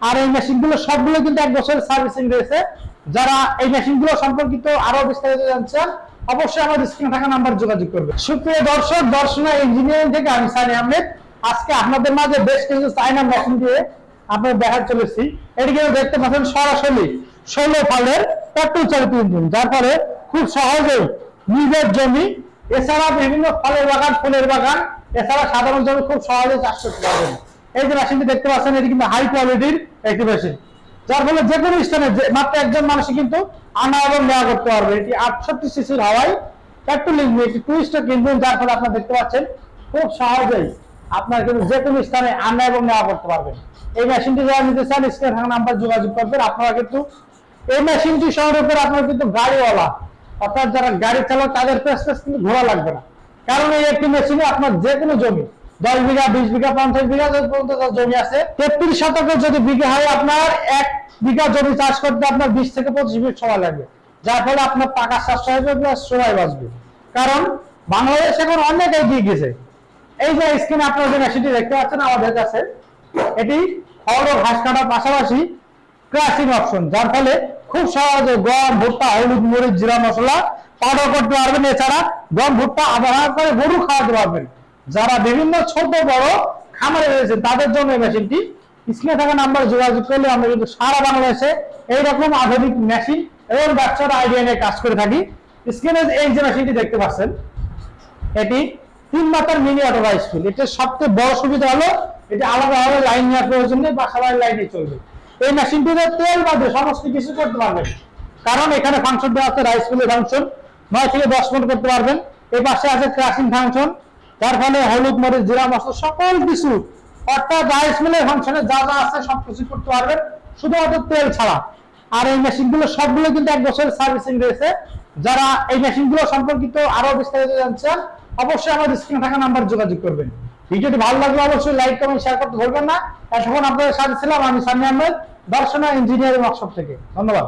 আর এই মেশিনগুলো সবগুলো কিন্তু 1 বছরের সার্ভিসিং রয়েছে। যারা এই মেশিনগুলো সম্পর্কিত আরো বিস্তারিত জানছেন অবশ্যই আমাদের স্ক্রিনে থাকা নাম্বার যোগাযোগ করবেন। সুপ্রিয় দর্শক, দর্শনা ইঞ্জিনিয়ারিং থেকে আমি সানি আহমেদ আজকে আপনাদের মাঝে বেশ কিছু চায়না মেশিন দিয়ে আপনাদের দেখাতে চলেছি। এদিকে দেখতে পাচ্ছেন সরাসরি 16 ফালের পেট্রোল চালিত ইঞ্জিন, যার ফলে খুব সহজেই নিজের জমি এছাড়া বিভিন্ন ফলের বাগান, ফুলের বাগান এছাড়া সাধারণ জমি খুব সহজে চাষ করতে পারবেন। এই যে মেশিনটি দেখতে পাচ্ছেন এটি কিন্তু হাই কোয়ালিটির একটি মেশিন, যার ফলে যে কোনো স্থানে মাত্র একজন মানুষ কিন্তু আনা এবং নেওয়া করতে পারবে। এটি 68 সিসির হাওয়াই পেট্রোল ইঞ্জিন, একটি টুইস্টার ইঞ্জিন, যার ফলে আপনারা দেখতে পাচ্ছেন খুব সহজেই আপনার কিন্তু যে কোনো স্থানে আনা এবং নেওয়া করতে পারবেন। এই মেশিনটি যারা নিতে চান স্ক্রিনে থাকা নাম্বার যোগাযোগ করবেন। আপনারা কিন্তু এই মেশিনটি শহরের উপর আপনারা কিন্তু গাড়িওয়ালা অর্থাৎ যারা গাড়ি চালক তাদের পেস কিন্তু ঘোরা লাগবে না, কারণ এই একটি মেশিনে আপনার যে কোনো জমি 10 বিঘা 20 বিঘা 50 বিঘা পর্যন্ত জমি আছে, 33 শতকের যদি বিঘা হয় আপনার 1 বিঘা জমি চাষ করতে আপনার 20 থেকে 25 মিনিট সময় লাগবে, যার ফলে আপনার টাকা সাশ্রয় হবে প্লাস সময় বাঁচবে। কারণ বাংলাদেশ এখন অনেক এগিয়ে গেছে। এই যে স্ক্রিনে আপনারা যে মেশিনটি দেখতে পাচ্ছেন আমাদের কাছে, এটি খড় ও ঘাস কাটার পাশাপাশি ক্রাশিং অপশন, যার ফলে খুব সহজে গম, ভুট্টা, হলুদ, মরিচ, জিরা মশলা পাউডার করতে পারবেন। এছাড়া গম, ভুট্টা আবহাওয়া করে গরু খাওয়াতে পারবেন। যারা বিভিন্ন ছোট বড় খামারে রয়েছে তাদের জন্য এই মেশিনটি। স্ক্রিনে থাকা নাম্বার যোগাযোগ করলে আমরা কিন্তু সারা বাংলাদেশে এইরকম আধুনিক মেশিন এবং ব্যবসার আইডিয়া নিয়ে কাজ করে থাকি। স্ক্রিনে এই যে মেশিনটি দেখতে পাচ্ছেন এটি 3 মাথার মিনি অটো রাইস মিল। এটার সবচেয়ে বড় সুবিধা হলো এটা আলাদাভাবে লাইন নেওয়ার প্রয়োজন নেই বা সবাই লাইনে চলবে। এই মেশিনটিতে তেল বাদে সমস্ত কিছু করতে পারবেন, কারণ এখানে ফাংশন দেওয়া আছে রাইস মিলের ফাংশন, 9 থেকে 10 মিনিট করতে পারবেন। এই পাশে আছে ক্রাশিং ফাংশন, যার ফলে হলুদ, মরিচ, জিরা মশলা সকল কিছু অর্থাৎ রাইস মিলের ফাংশনে যা যা আছে সবকিছু করতে পারবেন শুধুমাত্র তেল ছাড়া। আর এই মেশিনগুলো সবগুলো কিন্তু 1 বছরের সার্ভিসিং রয়েছে। যারা এই মেশিনগুলো সম্পর্কিত আরো বিস্তারিত জানছেন অবশ্যই আমাদের স্ক্রিনে থাকা নাম্বার যোগাযোগ করবেন। ভিডিওটি ভালো লাগলে অবশ্যই লাইক কমেন্ট শেয়ার করতে ভুলবেন না। এখন আপনাদের সাথে ছিলাম আমি সানি আহমেদ, দর্শনা ইঞ্জিনিয়ারিং ওয়ার্কশপ থেকে। ধন্যবাদ।